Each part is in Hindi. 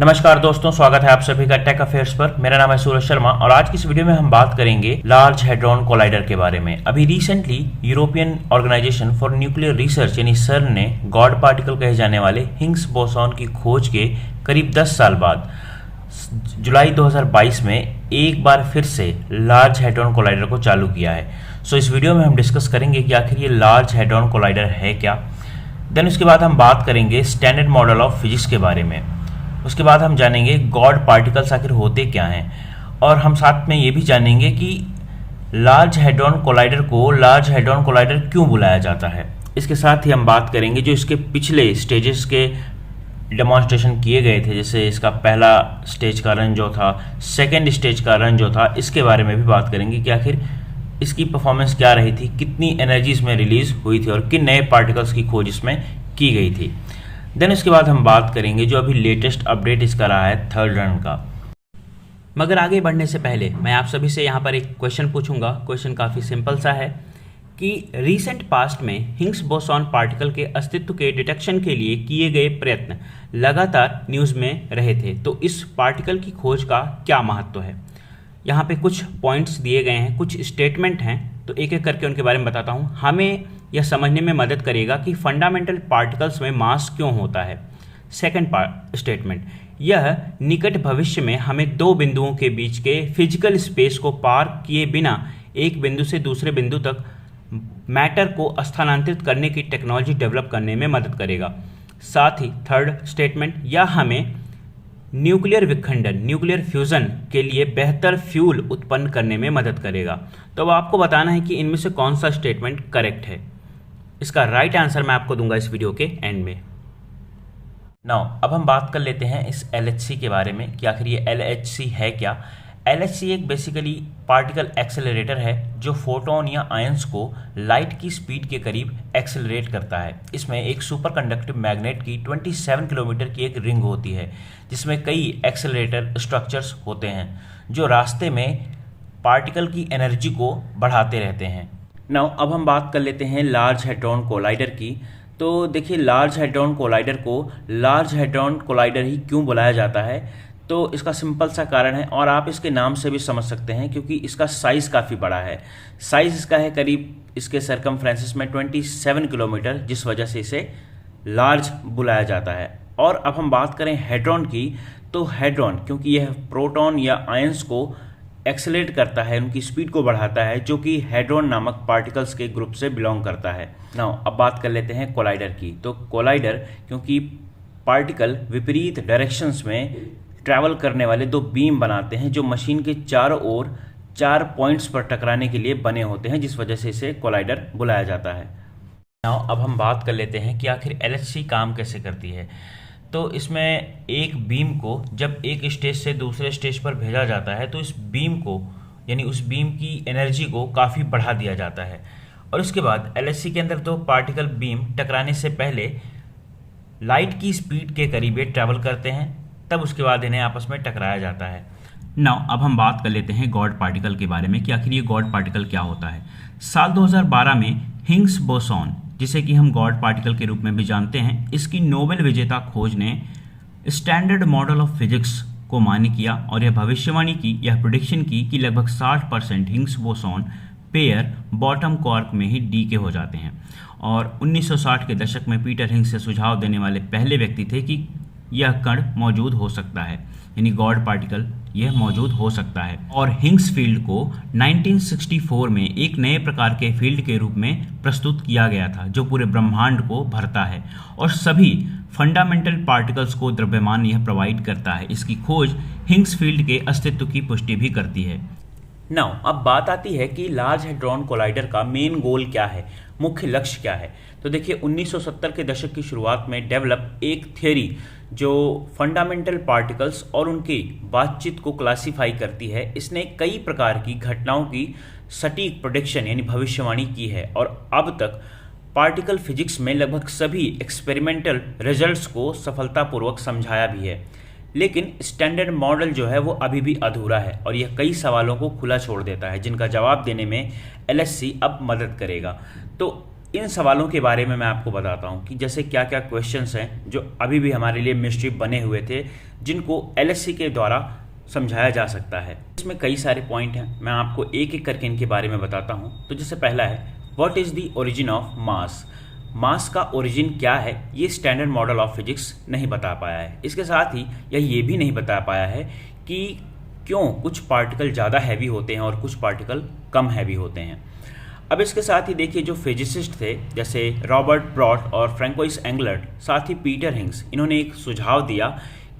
नमस्कार दोस्तों, स्वागत है आप सभी का टेक अफेयर्स पर। मेरा नाम है सूरज शर्मा और आज की इस वीडियो में हम बात करेंगे लार्ज हैड्रॉन कोलाइडर के बारे में। अभी recently European organisation for nuclear research यानी सर्न ने गॉड पार्टिकल कहे जाने वाले हिग्स बोसॉन की खोज के करीब 10 साल बाद जुलाई 2022 में एक बार फिर से लार्ज हैड्रॉन कोलाइडर को चालू किया है। सो इस वीडियो में हम डिस्कस करेंगे कि आखिर ये लार्ज हैड्रॉन कोलाइडर है क्या। देन उसके बाद हम बात करेंगे स्टैंडर्ड मॉडल ऑफ फिजिक्स के बारे में। उसके बाद हम जानेंगे गॉड पार्टिकल्स आखिर होते क्या हैं, और हम साथ में ये भी जानेंगे कि लार्ज हैड्रॉन कोलाइडर को लार्ज हैड्रॉन कोलाइडर क्यों बुलाया जाता है। इसके साथ ही हम बात करेंगे जो इसके पिछले स्टेजेस के डेमोन्स्ट्रेशन किए गए थे, जैसे इसका पहला स्टेज का रन जो था, सेकेंड स्टेज का रन जो था, इसके बारे में भी बात करेंगे कि आखिर इसकी परफॉर्मेंस क्या रही थी, कितनी एनर्जी इसमें रिलीज हुई थी और किन नए पार्टिकल्स की खोज इसमें की गई थी। देन उसके बाद हम बात करेंगे जो अभी लेटेस्ट अपडेट इसका रहा है थर्ड रन का। मगर आगे बढ़ने से पहले मैं आप सभी से यहाँ पर एक क्वेश्चन पूछूंगा। क्वेश्चन काफ़ी सिंपल सा है कि रीसेंट पास्ट में हिग्स बोसॉन पार्टिकल के अस्तित्व के डिटेक्शन के लिए किए गए प्रयत्न लगातार न्यूज़ में रहे थे, तो इस पार्टिकल की खोज का क्या महत्व है। यहाँ पे कुछ पॉइंट्स दिए गए हैं, कुछ स्टेटमेंट हैं, तो एक एक करके उनके बारे में बताता हूँ। हमें यह समझने में मदद करेगा कि फंडामेंटल पार्टिकल्स में मास क्यों होता है। सेकंड स्टेटमेंट, यह निकट भविष्य में हमें दो बिंदुओं के बीच के फिजिकल स्पेस को पार किए बिना एक बिंदु से दूसरे बिंदु तक मैटर को स्थानांतरित करने की टेक्नोलॉजी डेवलप करने में मदद करेगा। साथ ही थर्ड स्टेटमेंट, यह हमें न्यूक्लियर विखंडन न्यूक्लियर फ्यूजन के लिए बेहतर फ्यूल उत्पन्न करने में मदद करेगा। तो अब आपको बताना है कि इनमें से कौन सा स्टेटमेंट करेक्ट है। इसका राइट आंसर मैं आपको दूंगा इस वीडियो के एंड में। नाउ अब हम बात कर लेते हैं इस LHC के बारे में कि आखिर ये LHC है क्या। LHC एक बेसिकली पार्टिकल एक्सेलरेटर है जो फोटोन या आयंस को लाइट की स्पीड के करीब एक्सेलरेट करता है। इसमें एक सुपर कंडक्टिव मैग्नेट की 27 किलोमीटर की एक रिंग होती है जिसमें कई एक्सेलरेटर स्ट्रक्चर्स होते हैं जो रास्ते में पार्टिकल की एनर्जी को बढ़ाते रहते हैं। नाउ अब हम बात कर लेते हैं लार्ज हैड्रॉन कोलाइडर की। तो देखिए, लार्ज हैड्रॉन कोलाइडर को लार्ज हैड्रॉन कोलाइडर ही क्यों बुलाया जाता है, तो इसका सिंपल सा कारण है और आप इसके नाम से भी समझ सकते हैं क्योंकि इसका साइज़ काफ़ी बड़ा है। साइज़ इसका है करीब इसके सरकमफ्रेंसेस में 27 किलोमीटर, जिस वजह से इसे लार्ज बुलाया जाता है। और अब हम बात करें हैड्रॉन की, तो हैड्रॉन क्योंकि यह प्रोटॉन या आयंस को एक्सेलरेट करता है, उनकी स्पीड को बढ़ाता है, जो कि हैड्रॉन नामक पार्टिकल्स के ग्रुप से बिलोंग करता है। नाउ अब बात कर लेते हैं कोलाइडर की। तो कोलाइडर क्योंकि पार्टिकल विपरीत डायरेक्शंस में ट्रैवल करने वाले दो बीम बनाते हैं जो मशीन के चारों ओर 4 पॉइंट्स पर टकराने के लिए बने होते हैं, जिस वजह से इसे कोलाइडर बुलाया जाता है। नाउ अब हम बात कर लेते हैं कि आखिर LHC काम कैसे करती है। तो इसमें एक बीम को जब एक स्टेज से दूसरे स्टेज पर भेजा जाता है तो इस बीम को यानी उस बीम की एनर्जी को काफ़ी बढ़ा दिया जाता है, और उसके बाद LHC के अंदर दो पार्टिकल बीम टकराने से पहले लाइट की स्पीड के करीब ये ट्रैवल करते हैं, तब उसके बाद इन्हें आपस में टकराया जाता है। नाउ अब हम बात कर लेते हैं गॉड पार्टिकल के बारे में कि आखिर ये गॉड पार्टिकल क्या होता है। साल 2012 में हिग्स बोसॉन, जिसे कि हम गॉड पार्टिकल के रूप में भी जानते हैं, इसकी नोबेल विजेता खोज ने स्टैंडर्ड मॉडल ऑफ फिजिक्स को मान्य किया और यह भविष्यवाणी की, यह प्रेडिक्शन की कि लगभग 60% Higgs boson pair bottom quark में ही डीके हो जाते हैं। और 1960 के दशक में पीटर हिग्स से सुझाव देने वाले पहले व्यक्ति थे कि यह कण मौजूद हो सकता है, यानी गॉड पार्टिकल यह मौजूद हो सकता है। और हिग्स फील्ड को 1964 में एक नए प्रकार के फील्ड के रूप में प्रस्तुत किया गया था जो पूरे ब्रह्मांड को भरता है और सभी फंडामेंटल पार्टिकल्स को द्रव्यमान यह प्रोवाइड करता है। इसकी खोज हिग्स फील्ड के अस्तित्व की पुष्टि भी करती है। नाउ अब बात आती है कि लार्ज हैड्रॉन कोलाइडर का मेन गोल क्या है, मुख्य लक्ष्य क्या है। तो देखिए, 1970 के दशक की शुरुआत में डेवलप एक थ्योरी जो फंडामेंटल पार्टिकल्स और उनकी बातचीत को क्लासिफाई करती है, इसने कई प्रकार की घटनाओं की सटीक प्रेडिक्शन यानी भविष्यवाणी की है और अब तक पार्टिकल फिजिक्स में लगभग सभी एक्सपेरिमेंटल रिजल्ट्स को सफलतापूर्वक समझाया भी है। लेकिन स्टैंडर्ड मॉडल जो है वो अभी भी अधूरा है और यह कई सवालों को खुला छोड़ देता है जिनका जवाब देने में LHC अब मदद करेगा। तो इन सवालों के बारे में मैं आपको बताता हूं कि जैसे क्या क्या क्वेश्चंस हैं जो अभी भी हमारे लिए मिस्ट्री बने हुए थे, जिनको एलएचसी के द्वारा समझाया जा सकता है। इसमें कई सारे पॉइंट हैं, मैं आपको एक एक करके इनके बारे में बताता हूं। तो जैसे पहला है, what is the origin of mass. Mass का ओरिजिन क्या है, ये स्टैंडर्ड मॉडल ऑफ फिजिक्स नहीं बता पाया है। इसके साथ ही यह ये भी नहीं बता पाया है कि क्यों कुछ पार्टिकल ज़्यादा हैवी होते हैं और कुछ पार्टिकल कम हैवी होते हैं। अब इसके साथ ही देखिए, जो फिजिसिस्ट थे जैसे रॉबर्ट प्रॉट और फ्रैंकोइस एंगलर्ट, साथ ही पीटर हिंग्स, इन्होंने एक सुझाव दिया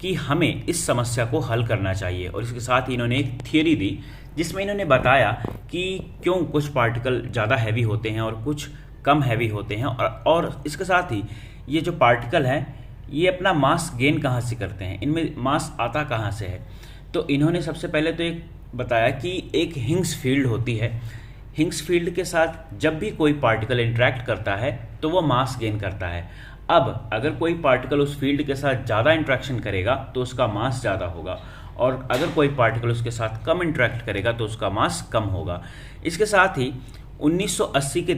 कि हमें इस समस्या को हल करना चाहिए। और इसके साथ ही इन्होंने एक थियरी दी जिसमें इन्होंने बताया कि क्यों कुछ पार्टिकल ज़्यादा हैवी होते हैं और कुछ कम हैवी होते हैं। और इसके साथ ही ये जो पार्टिकल हैं ये अपना मास गेन कहाँ से करते हैं, इनमें मास आता कहाँ से है। तो इन्होंने सबसे पहले तो एक बताया कि एक हिंग्स फील्ड होती है। हिंग्स फील्ड के साथ जब भी कोई पार्टिकल इंटरेक्ट करता है तो वो मास गेन करता है। अब अगर कोई पार्टिकल उस फील्ड के साथ ज़्यादा इंटरेक्शन करेगा तो उसका मास ज़्यादा होगा, और अगर कोई पार्टिकल उसके साथ कम इंटरेक्ट करेगा तो उसका मास कम होगा। इसके साथ ही 1980 के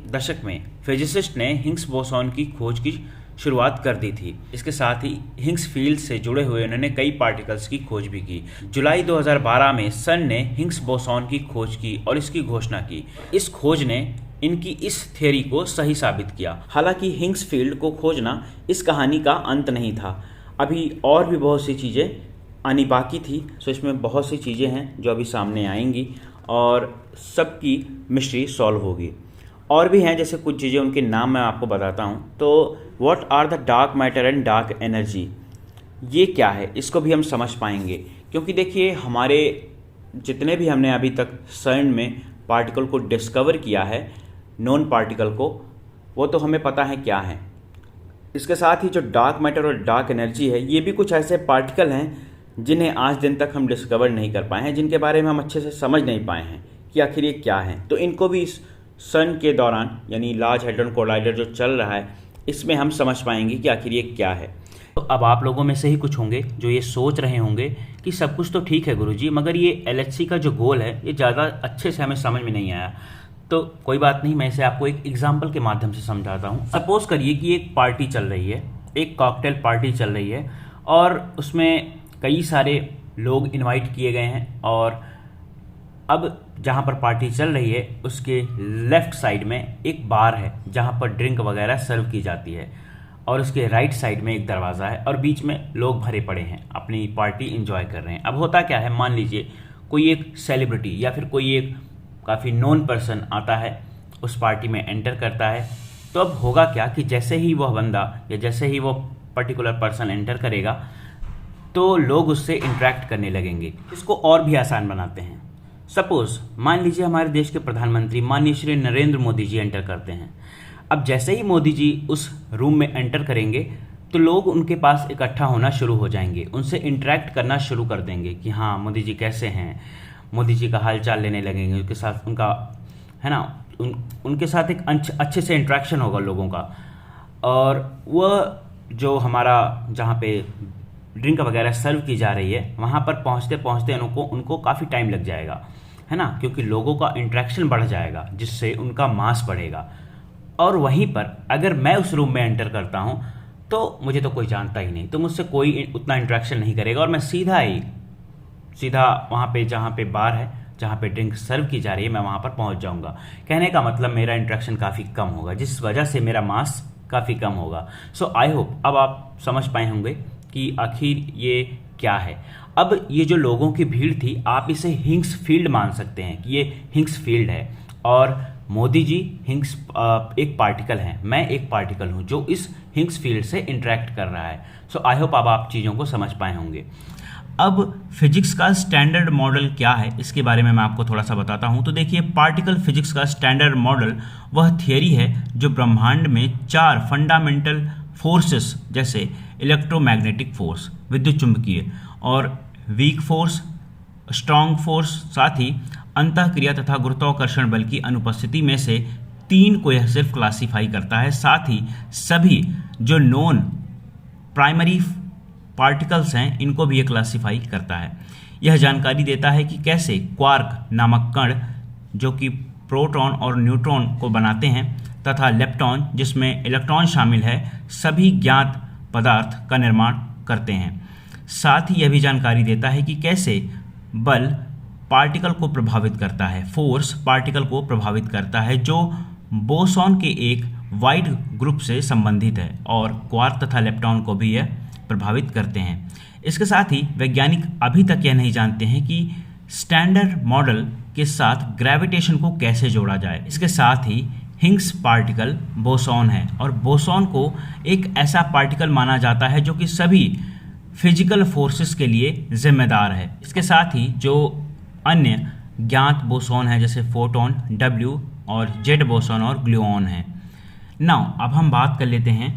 दशक में फिजिसिस्ट ने हिग्स बोसॉन की खोज की शुरुआत कर दी थी। इसके साथ ही हिग्स फील्ड से जुड़े हुए उन्होंने कई पार्टिकल्स की खोज भी की। जुलाई 2012 में सन ने हिग्स बोसॉन की खोज की और इसकी घोषणा की। इस खोज ने इनकी इस थ्योरी को सही साबित किया। हालांकि हिग्स फील्ड को खोजना इस कहानी का अंत नहीं था, अभी और भी बहुत सी चीज़ें आनी बाकी थी। सो इसमें बहुत सी चीज़ें हैं जो अभी सामने आएंगी और सबकी मिस्ट्री सॉल्व होगी। और भी हैं, जैसे कुछ चीज़ें, उनके नाम मैं आपको बताता हूँ। तो what are the dark matter and dark energy, ये क्या है, इसको भी हम समझ पाएंगे। क्योंकि देखिए, हमारे जितने भी हमने अभी तक CERN में पार्टिकल को डिस्कवर किया है, नॉन पार्टिकल को, वो तो हमें पता है क्या है। इसके साथ ही जो डार्क मैटर और डार्क एनर्जी है, ये भी कुछ ऐसे पार्टिकल हैं जिन्हें आज दिन तक हम डिस्कवर नहीं कर पाए हैं, जिनके बारे में हम अच्छे से समझ नहीं पाए हैं कि आखिर ये क्या है। तो इनको भी इस CERN के दौरान, यानी लार्ज हैड्रॉन कोलाइडर जो चल रहा है, इसमें हम समझ पाएंगे कि आखिर ये क्या है। तो अब आप लोगों में से ही कुछ होंगे जो ये सोच रहे होंगे कि सब कुछ तो ठीक है गुरुजी, मगर ये LHC का जो गोल है ये ज़्यादा अच्छे से हमें समझ में नहीं आया। तो कोई बात नहीं, मैं इसे आपको एक एग्जाम्पल के माध्यम से समझाता हूँ। सपोज करिए कि एक पार्टी चल रही है, एक कॉकटेल पार्टी चल रही है, और उसमें कई सारे लोग इनवाइट किए गए हैं। और अब जहाँ पर पार्टी चल रही है उसके लेफ़्ट साइड में एक बार है जहाँ पर ड्रिंक वगैरह सर्व की जाती है, और उसके राइट साइड में एक दरवाज़ा है, और बीच में लोग भरे पड़े हैं, अपनी पार्टी एंजॉय कर रहे हैं। अब होता क्या है, मान लीजिए कोई एक सेलिब्रिटी या फिर कोई एक काफ़ी नोन पर्सन आता है, उस पार्टी में एंटर करता है। तो अब होगा क्या कि जैसे ही वह बंदा या जैसे ही वो पर्टिकुलर पर्सन एंटर करेगा तो लोग उससे इंटरेक्ट करने लगेंगे। इसको और भी आसान बनाते हैं। सपोज मान लीजिए हमारे देश के प्रधानमंत्री माननीय श्री नरेंद्र मोदी जी एंटर करते हैं। अब जैसे ही मोदी जी उस रूम में एंटर करेंगे तो लोग उनके पास इकट्ठा होना शुरू हो जाएंगे, उनसे इंटरेक्ट करना शुरू कर देंगे कि हाँ मोदी जी कैसे हैं, मोदी जी का हाल चाल लेने लगेंगे, उनके साथ उनका है ना, उनके साथ एक अच्छे से इंटरेक्शन होगा लोगों का। और वह जो हमारा जहाँ पे ड्रिंक वगैरह सर्व की जा रही है, वहाँ पर पहुँचते पहुँचते उनको काफ़ी टाइम लग जाएगा, है ना, क्योंकि लोगों का इंटरेक्शन बढ़ जाएगा जिससे उनका मास बढ़ेगा। और वहीं पर अगर मैं उस रूम में एंटर करता हूँ तो मुझे तो कोई जानता ही नहीं, तो मुझसे कोई उतना इंटरेक्शन नहीं करेगा, और मैं सीधा वहाँ पे जहाँ पे बार है, जहाँ पे ड्रिंक सर्व की जा रही है, मैं वहाँ पर पहुँच जाऊँगा। कहने का मतलब मेरा इंटरेक्शन काफ़ी कम होगा, जिस वजह से मेरा मास काफ़ी कम होगा। सो आई होप अब आप समझ पाए होंगे कि आखिर ये क्या है। अब ये जो लोगों की भीड़ थी, आप इसे हिग्स फील्ड मान सकते हैं कि ये हिग्स फील्ड है, और मोदी जी हिग्स एक पार्टिकल हैं, मैं एक पार्टिकल हूं जो इस हिग्स फील्ड से इंटरेक्ट कर रहा है। सो आई होप अब आप चीज़ों को समझ पाए होंगे। अब फिजिक्स का स्टैंडर्ड मॉडल क्या है, इसके बारे में मैं आपको थोड़ा सा बताता हूं। तो देखिए, पार्टिकल फिजिक्स का स्टैंडर्ड मॉडल वह थियरी है जो ब्रह्मांड में 4 फंडामेंटल फोर्सेस जैसे इलेक्ट्रोमैग्नेटिक फोर्स, विद्युत चुंबकीय, और वीक फोर्स, स्ट्रॉन्ग फोर्स, साथ ही अंतःक्रिया तथा गुरुत्वाकर्षण बल की अनुपस्थिति में से 3 को यह सिर्फ क्लासिफाई करता है। साथ ही सभी जो नॉन प्राइमरी पार्टिकल्स हैं इनको भी यह क्लासिफाई करता है। यह जानकारी देता है कि कैसे क्वार्क नामक कण जो कि प्रोटॉन और न्यूट्रॉन को बनाते हैं तथा लेप्टॉन जिसमें इलेक्ट्रॉन शामिल है सभी ज्ञात पदार्थ का निर्माण करते हैं। साथ ही यह भी जानकारी देता है कि कैसे बल पार्टिकल को प्रभावित करता है, फोर्स पार्टिकल को प्रभावित करता है, जो बोसॉन के एक वाइड ग्रुप से संबंधित है और क्वार्क तथा लेप्टॉन को भी यह प्रभावित करते हैं। इसके साथ ही वैज्ञानिक अभी तक यह नहीं जानते हैं कि स्टैंडर्ड मॉडल के साथ ग्रेविटेशन को कैसे जोड़ा जाए। इसके साथ ही हिग्स पार्टिकल बोसॉन है और बोसॉन को एक ऐसा पार्टिकल माना जाता है जो कि सभी फिजिकल फोर्सेस के लिए जिम्मेदार है। इसके साथ ही जो अन्य ज्ञात बोसॉन है जैसे फोटॉन, डब्ल्यू और जेड बोसॉन और ग्लूऑन है। नाउ अब हम बात कर लेते हैं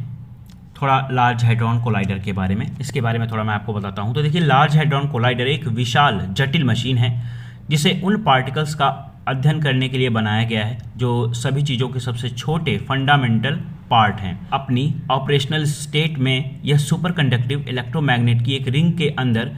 थोड़ा लार्ज हैड्रॉन कोलाइडर के बारे में। इसके बारे में थोड़ा मैं आपको बताता हूं। तो देखिए, लार्ज हैड्रॉन कोलाइडर एक विशाल जटिल मशीन है जिसे उन पार्टिकल्स का अध्ययन करने के लिए बनाया गया है जो सभी चीज़ों के सबसे छोटे फंडामेंटल पार्ट हैं। अपनी ऑपरेशनल स्टेट में यह सुपर कंडक्टिव इलेक्ट्रोमैग्नेट की एक रिंग के अंदर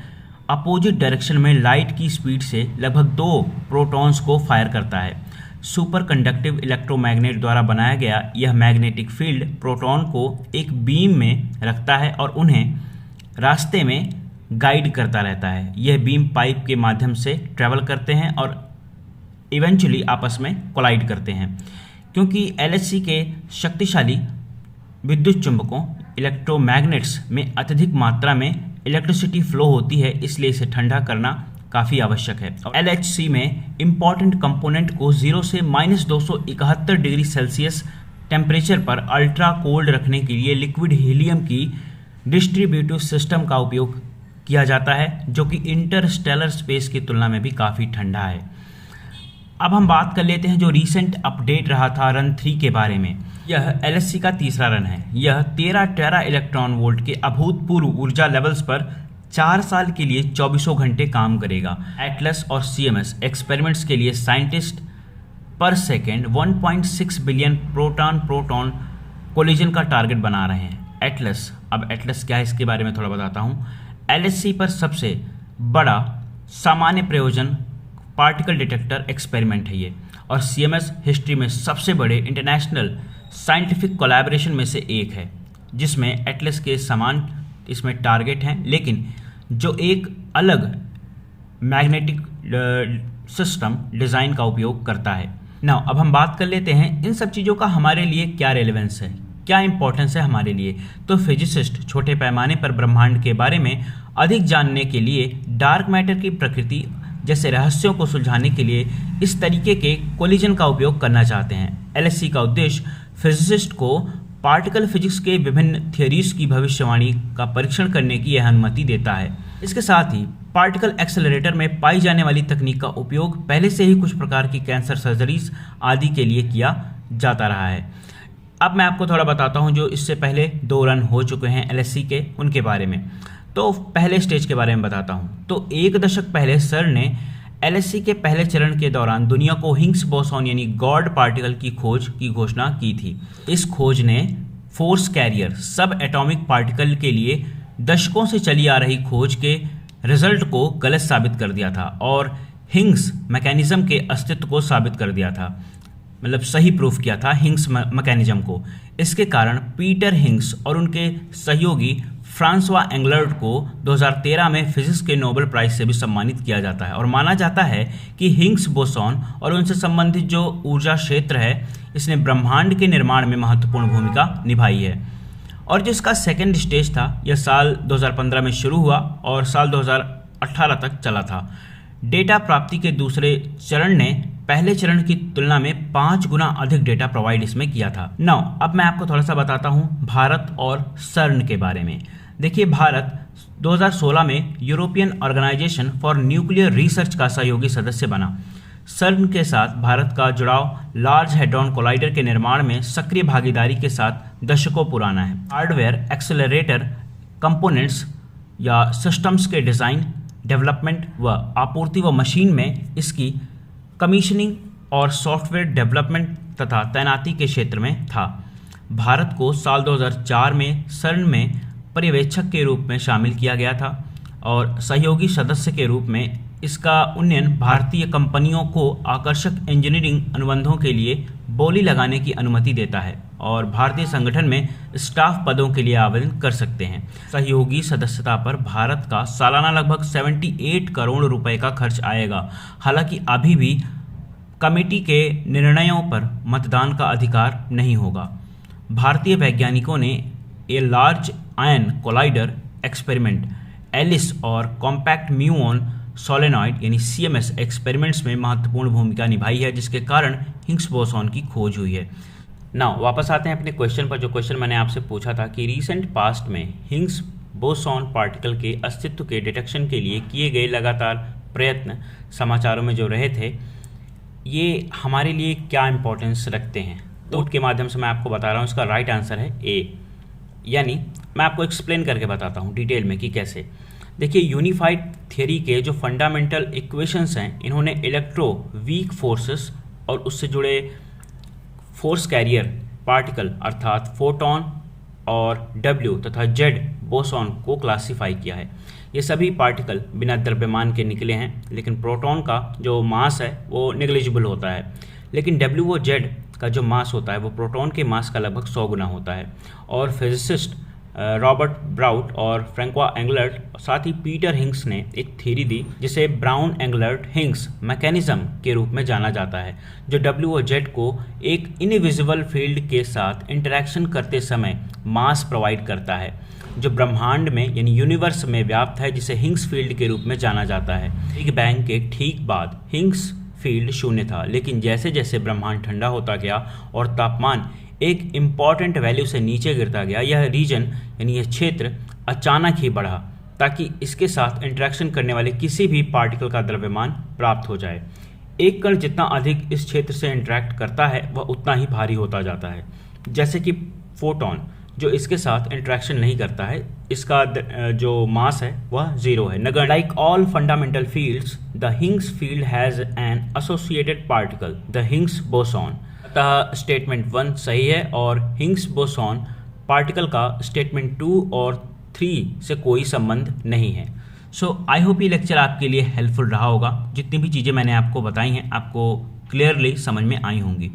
अपोजिट डायरेक्शन में लाइट की स्पीड से लगभग 2 प्रोटॉन्स को फायर करता है। सुपर कंडक्टिव इलेक्ट्रोमैग्नेट द्वारा बनाया गया यह मैग्नेटिक फील्ड प्रोटॉन को एक बीम में रखता है और उन्हें रास्ते में गाइड करता रहता है। यह बीम पाइप के माध्यम से ट्रैवल करते हैं और इवेंचुअली आपस में कोलाइड करते हैं। क्योंकि LHC के शक्तिशाली विद्युत चुंबकों इलेक्ट्रोमैग्नेट्स में अत्यधिक मात्रा में इलेक्ट्रिसिटी फ्लो होती है, इसलिए इसे ठंडा करना काफ़ी आवश्यक है। और LHC में इम्पॉर्टेंट कंपोनेंट को 0 से -271 डिग्री सेल्सियस टेम्परेचर पर अल्ट्रा कोल्ड रखने के लिए लिक्विड हीलियम की डिस्ट्रीब्यूटिव सिस्टम का उपयोग किया जाता है, जो कि इंटरस्टेलर स्पेस की तुलना में भी काफ़ी ठंडा है। अब हम बात कर लेते हैं जो रीसेंट अपडेट रहा था रन 3 के बारे में। यह LHC का तीसरा रन है। यह 13 टेरा इलेक्ट्रॉन वोल्ट के अभूतपूर्व ऊर्जा लेवल्स पर 4 साल के लिए 24 घंटे काम करेगा। एटलस और CMS एक्सपेरिमेंट्स के लिए साइंटिस्ट पर सेकेंड 1.6 बिलियन प्रोटॉन कोलिजन का टारगेट बना रहे हैं। अब एटलस क्या है इसके बारे में थोड़ा बताता हूँ। LHC पर सबसे बड़ा सामान्य प्रयोजन पार्टिकल डिटेक्टर एक्सपेरिमेंट है ये, और CMS हिस्ट्री में सबसे बड़े इंटरनेशनल साइंटिफिक कोलैबोरेशन में से एक है, जिसमें एटलस के समान इसमें टारगेट हैं, लेकिन जो एक अलग मैग्नेटिक सिस्टम डिज़ाइन का उपयोग करता है। नाउ अब हम बात कर लेते हैं इन सब चीज़ों का हमारे लिए क्या रेलेवेंस है, क्या इंपॉर्टेंस है हमारे लिए। तो फिजिसिस्ट छोटे पैमाने पर ब्रह्मांड के बारे में अधिक जानने के लिए डार्क मैटर की प्रकृति जैसे रहस्यों को सुलझाने के लिए इस तरीके के कोलिजन का उपयोग करना चाहते हैं। LHC का उद्देश्य फिजिसिस्ट को पार्टिकल फिजिक्स के विभिन्न थियोरीज की भविष्यवाणी का परीक्षण करने की यह अनुमति देता है। इसके साथ ही पार्टिकल एक्सेलरेटर में पाई जाने वाली तकनीक का उपयोग पहले से ही कुछ प्रकार की कैंसर सर्जरीज आदि के लिए किया जाता रहा है। अब मैं आपको थोड़ा बताता हूं जो इससे पहले 2 रन हो चुके हैं LHC के, उनके बारे में। तो पहले स्टेज के बारे में बताता हूं। तो 1 दशक पहले सर ने LHC के पहले चरण के दौरान दुनिया को हिग्स बोसॉन यानी गॉड पार्टिकल की खोज की घोषणा की थी। इस खोज ने फोर्स कैरियर सब एटॉमिक पार्टिकल के लिए दशकों से चली आ रही खोज के रिजल्ट को गलत साबित कर दिया था और हिग्स मैकेनिज्म के अस्तित्व को साबित कर दिया था, मतलब सही प्रूफ किया था हिग्स मैकेनिज्म को। इसके कारण पीटर हिग्स और उनके सहयोगी फ्रांसवा एंगलर्ट को 2013 में फिजिक्स के नोबेल प्राइज से भी सम्मानित किया जाता है और माना जाता है कि हिग्स बोसॉन और उनसे संबंधित जो ऊर्जा क्षेत्र है इसने ब्रह्मांड के निर्माण में महत्वपूर्ण भूमिका निभाई है। और जिसका सेकेंड स्टेज था यह साल 2015 में शुरू हुआ और साल 2018 तक चला था। डेटा प्राप्ति के दूसरे चरण ने पहले चरण की तुलना में 5 गुना अधिक डेटा प्रोवाइड इसमें किया था। नाउ अब मैं आपको थोड़ा सा बताता हूँ भारत और सर्न के बारे में। देखिए, भारत 2016 में European organisation for nuclear research का सहयोगी सदस्य बना। सर्न के साथ भारत का जुड़ाव लार्ज हैड्रॉन कोलाइडर के निर्माण में सक्रिय भागीदारी के साथ दशकों पुराना है। हार्डवेयर, एक्सेलरेटर, कंपोनेंट्स या सिस्टम्स के डिज़ाइन, डेवलपमेंट व आपूर्ति व मशीन में इसकी कमीशनिंग और सॉफ्टवेयर डेवलपमेंट तथा तैनाती के क्षेत्र में था। भारत को साल 2004 में सर्न में पर्यवेक्षक के रूप में शामिल किया गया था और सहयोगी सदस्य के रूप में इसका उन्नयन भारतीय कंपनियों को आकर्षक इंजीनियरिंग अनुबंधों के लिए बोली लगाने की अनुमति देता है और भारतीय संगठन में स्टाफ पदों के लिए आवेदन कर सकते हैं। सहयोगी सदस्यता पर भारत का सालाना लगभग 78 करोड़ रुपए का खर्च आएगा। हालांकि अभी भी कमेटी के निर्णयों पर मतदान का अधिकार नहीं होगा। भारतीय वैज्ञानिकों ने a large ion collider experiment ALICE और कॉम्पैक्ट म्यूऑन सोलेनॉइड यानी CMS एक्सपेरिमेंट्स में महत्वपूर्ण भूमिका निभाई है, जिसके कारण हिग्स बोसॉन की खोज हुई है। नाउ वापस आते हैं अपने क्वेश्चन पर। जो क्वेश्चन मैंने आपसे पूछा था कि रीसेंट पास्ट में हिग्स बोसॉन पार्टिकल के अस्तित्व के डिटेक्शन के लिए किए गए लगातार प्रयत्न समाचारों में जो रहे थे, ये हमारे लिए क्या इंपॉर्टेंस रखते हैं, तो के माध्यम से मैं आपको बता रहा हूँ। इसका राइट आंसर है ए। यानी मैं आपको एक्सप्लेन करके बताता हूँ डिटेल में कि कैसे। देखिए, यूनिफाइड थियरी के जो फंडामेंटल इक्वेशंस हैं, इन्होंने इलेक्ट्रो वीक फोर्सेस और उससे जुड़े फोर्स कैरियर पार्टिकल अर्थात फोटॉन और W तथा Z बोसॉन को क्लासिफाई किया है। ये सभी पार्टिकल बिना द्रव्यमान के निकले हैं, लेकिन प्रोटॉन का जो मास है वो नेग्लिजिबल होता है, लेकिन W और Z का जो मास होता है वो प्रोटॉन के मास का लगभग 100 गुना होता है। और फिजिसिस्ट रॉबर्ट ब्राउट और फ्रैंकोआ एंगलर्ट साथ ही पीटर हिग्स ने एक थ्योरी दी जिसे ब्राउन एंगलर्ट हिग्स मैकेनिज्म के रूप में जाना जाता है, जो W और Z को एक इनविजिबल फील्ड के साथ इंटरेक्शन करते समय मास प्रोवाइड करता है, जो ब्रह्मांड में यानी यूनिवर्स में व्याप्त है, जिसे हिग्स फील्ड के रूप में जाना जाता है। बिग बैंग के ठीक बाद हिग्स फील्ड शून्य था, लेकिन जैसे जैसे ब्रह्मांड ठंडा होता गया और तापमान एक इम्पॉर्टेंट वैल्यू से नीचे गिरता गया, यह रीजन यानी यह क्षेत्र अचानक ही बढ़ा ताकि इसके साथ इंटरेक्शन करने वाले किसी भी पार्टिकल का द्रव्यमान प्राप्त हो जाए। एक कण जितना अधिक इस क्षेत्र से इंटरेक्ट करता है वह उतना ही भारी होता जाता है, जैसे कि फोटॉन जो इसके साथ इंटरेक्शन नहीं करता है, इसका जो मास है वह 0 है। नगर like all fundamental fields the Higgs field has an associated particle the Higgs boson. अतः स्टेटमेंट 1 सही है और हिग्स बोसॉन पार्टिकल का स्टेटमेंट 2 और 3 से कोई संबंध नहीं है। सो आई होप ये लेक्चर आपके लिए हेल्पफुल रहा होगा। जितनी भी चीज़ें मैंने आपको बताई हैं आपको क्लियरली समझ में आई होंगी।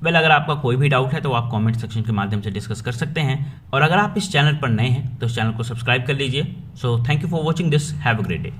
वेल, अगर आपका कोई भी डाउट है तो आप कमेंट सेक्शन के माध्यम से डिस्कस कर सकते हैं, और अगर आप इस चैनल पर नए हैं तो इस चैनल को सब्सक्राइब कर लीजिए। So thank you for watching this, have a great day.